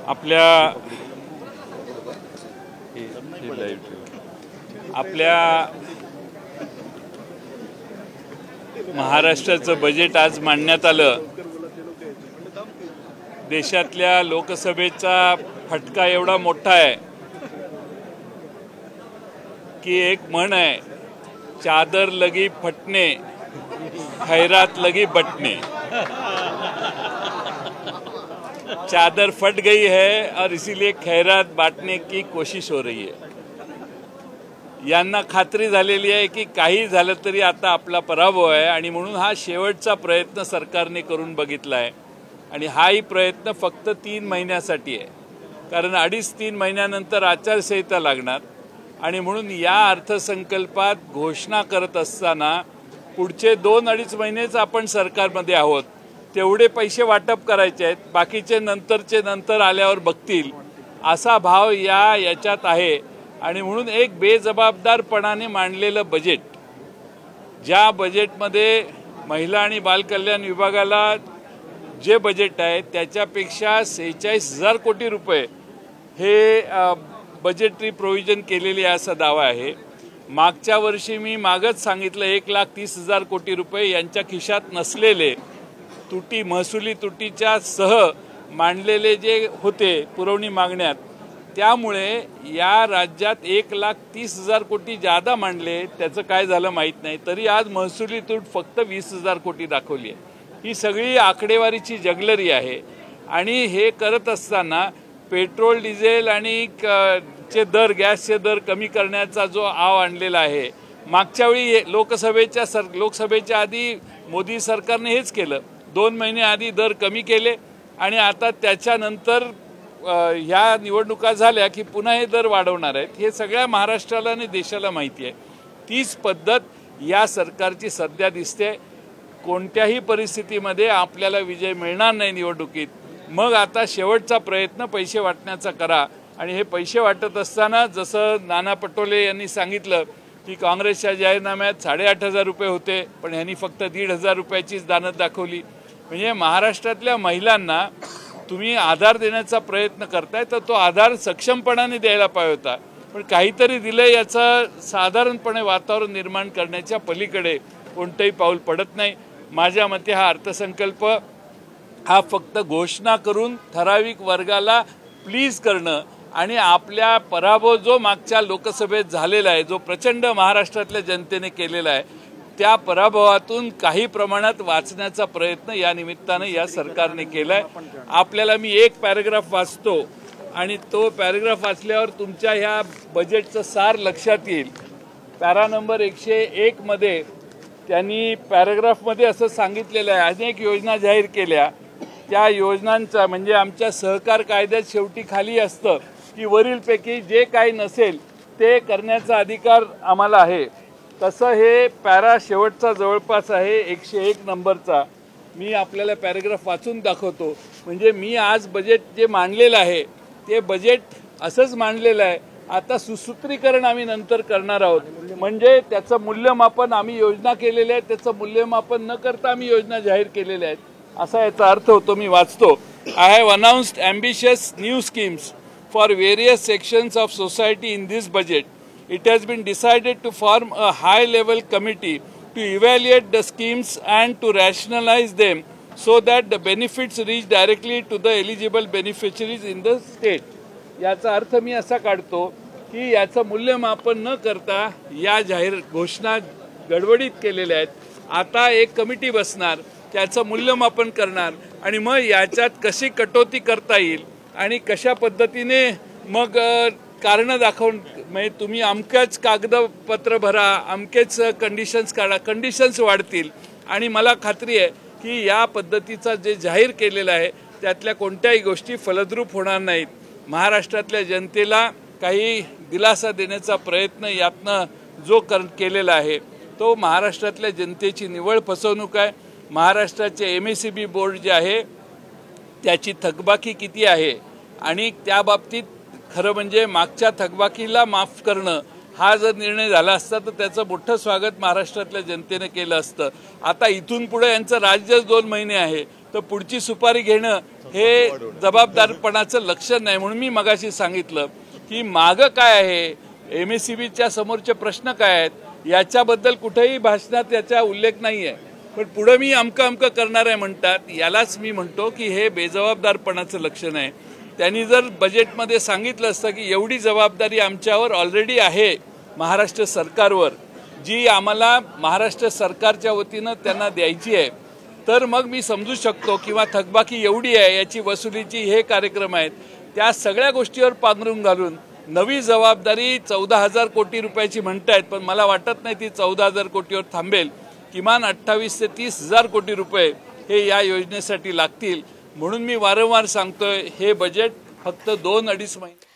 आपल्या महाराष्ट्राचं बजेट आज मांडण्यात आलं। देशातल्या लोकसभेचा फटका एवढा मोठा आहे की एक म्हण आहे, चादर लगी फटने खैरात लगी बटने। चादर फट गई है और इसीलिए खैरात बांटने की कोशिश हो रही है। यांना खात्री झालेली आहे की काही झालं तरी आता आपला पराभव आहे आणि म्हणून हा शेवटचा प्रयत्न सरकारने करून बघितला आहे आणि हाही प्रयत्न फक्त 3 महिन्यासाठी आहे, कारण 2.5-3 महिन्यानंतर आचारसंहिता लागणार आणि म्हणून या अर्थसंकल्पात घोषणा करत असताना पुढचे 2-2.5 महिनेच आपण सरकारमध्ये आहोत, तेवढे पैसे वाटप करायचे आहेत, बाकीचे नंतरचे नंतर आल्यावर बघतील असा भाव याच्यात आहे। आणि म्हणून एक बेजबाबदारपणाने मांडलेलं बजेट, ज्या बजेटमध्ये महिला आणि बालकल्याण विभागाला जे बजेट आहे त्याच्यापेक्षा 46,000 कोटी रुपये हे बजेटरी प्रोव्हिजन केलेली आहे असा दावा आहे। मागच्या वर्षी मी मागच सांगितलं 1,30,000 कोटी रुपये यांच्या खिशात नसलेले महसुली तुटीच्या सह मांडलेले जे होते पुरवणी मागण्यात, त्यामुळे या राज्यात 1,30,000 कोटी जादा मांडले, त्याचं काय झालं माहीत नाही, तरी आज महसुली तूट फक्त 20,000 कोटी दाखवली आहे। ही सगळी आकडेवारीची जगलरी आहे आणि हे करत असताना पेट्रोल डिझेल आणि चे दर, गॅसचे दर कमी करण्याचा जो आव आणलेला आहे, मागच्या वेळी लोकसभेच्या आधी मोदी सरकारने हेच केलं, 2 महिने आधी दर कमी केले आणि आता त्याच्यानंतर ह्या निवडणुका झाल्या की पुन्हा हे दर वाढवणार आहेत। हे सगळ्या महाराष्ट्राला आणि देशाला माहिती आहे। तीच पद्धत या सरकारची सध्या दिसते। कोणत्याही परिस्थितीमध्ये आपल्याला विजय मिळणार नाही निवडणुकीत, मग आता शेवटचा प्रयत्न पैसे वाटण्याचा करा आणि हे पैसे वाटत असताना जसं नाना पटोले यांनी सांगितलं की काँग्रेसच्या जाहीरनाम्यात 8,500 रुपये होते, पण ह्यांनी फक्त 1,500 रुपयाचीच दानत दाखवली। म्हणजे महाराष्ट्रातल्या महिलांना तुम्ही आधार देण्याचा प्रयत्न करताय तर तो आधार सक्षमपणाने द्यायला पाहिजे होता, पण काहीतरी दिलं याचं साधारणपणे वातावरण निर्माण करण्याच्या पलीकडे कोणतंही पाऊल पडत नाही। माझ्या मते हा अर्थसंकल्प हा फक्त घोषणा करून ठराविक वर्गाला प्लीज करणं आणि आपल्या पराभव जो मागच्या लोकसभेत झालेला आहे, जो प्रचंड महाराष्ट्रातल्या जनतेने केलेला आहे, त्या पराभवातून काही प्रमाणात वाचण्याचा प्रयत्न या निमित्ताने या सरकारने केलाय। आपल्याला मी एक पॅराग्राफ वाचतो आणि तो पॅराग्राफ वाचल्यावर तुमच्या ह्या बजेटचं सार लक्षात येईल। पॅरा नंबर 101 मध्ये त्यांनी पॅराग्राफमध्ये असं सांगितलेलं आहे, अनेक योजना जाहीर केल्या, त्या योजनांचा म्हणजे आमच्या सहकार कायद्यात शेवटी खाली असतं की वरीलपैकी जे काही नसेल ते करण्याचा अधिकार आम्हाला आहे, तसं हे पॅरा शेवटचा जवळपास आहे 101 नंबरचा। मी आपल्याला पॅराग्राफ वाचून दाखवतो। म्हणजे मी आज बजेट जे मांडलेलं आहे ते बजेट असंच मांडलेलं आहे, आता सुसूत्रीकरण आम्ही नंतर करणार आहोत। म्हणजे त्याचं मूल्यमापन आम्ही योजना केलेल्या आहेत, त्याचं मूल्यमापन न करता आम्ही योजना जाहीर केलेल्या आहेत असा याचा अर्थ होतो। मी वाचतो, I have announced ambitious new schemes for various sections of society in this budget. It has been decided to form a high-level committee to evaluate the schemes and to rationalize them so that the benefits reach directly to the eligible beneficiaries in the state. याचा अर्थ मी असा काढतो की याचं मूल्यमापन न करता या जाहीर घोषणा गडबडीत केलेल्या आहेत। आता एक कमिटी बसणार, त्याचं मूल्यमापन करणार आणि मग याच्यात कशी कटोती करता येईल आणि कशा पद्धतीने मग कारण दाखवून म्हणजे तुम्ही अमकेच कागदपत्र भरा, अमकेच कंडिशन्स काढा, कंडिशन्स वाढतील आणि मला खात्री आहे की या पद्धतीचा जे जाहीर केलेलं आहे त्यातल्या कोणत्याही गोष्टी फलद्रूप होणार नाहीत। महाराष्ट्रातल्या जनतेला काही दिलासा देण्याचा प्रयत्न यातनं जो केलेला आहे तो महाराष्ट्रातल्या जनतेची निव्वळ फसवणूक आहे। महाराष्ट्राचे MSEB बोर्ड जे आहे त्याची थकबाकी किती आहे आणि त्या बाबतीत खरं म्हणजे मागच्या थकबाकीला माफ करणं हा जर निर्णय झाला असता तर त्याचं मोठं स्वागत महाराष्ट्रातल्या जनतेने केलं असतं। आता इथून पुढे यांचं राज्यच 2 महिने आहे, तर पुढची सुपारी घेणं हे जबाबदारपणाचं लक्षण नाही. म्हणून मी मगाशी सांगितलं की मागं काय आहे, MSEBच्या समोरचे प्रश्न काय आहेत याच्याबद्दल कुठेही भाषणात याचा उल्लेख नाही आहे. पण पुढे मी अमकं करणार आहे म्हणतात, यालाच मी म्हणतो की हे बेजबाबदारपणाचं लक्षण आहे. त्यांनी जर बजेटमध्ये सांगितलं असतं की एवढी जबाबदारी आमच्यावर ऑलरेडी आहे महाराष्ट्र सरकारवर, जी आम्हाला महाराष्ट्र सरकारच्या वतीनं त्यांना द्यायची आहे, तर मग मी समजू शकतो. किंवा थकबाकी एवढी आहे याची वसुलीची हे कार्यक्रम आहेत, त्या सगळ्या गोष्टीवर पांघरून घालून नवी जबाबदारी 14,000 कोटी रुपयाची म्हणतायत. पण मला वाटत नाही ती 14,000 कोटीवर थांबेल. किमान 28 ते 30,000 कोटी रुपये हे या योजनेसाठी लागतील. म्हणून मी वारंवार सांगतोय, हे बजेट फक्त 2-2.5 महिने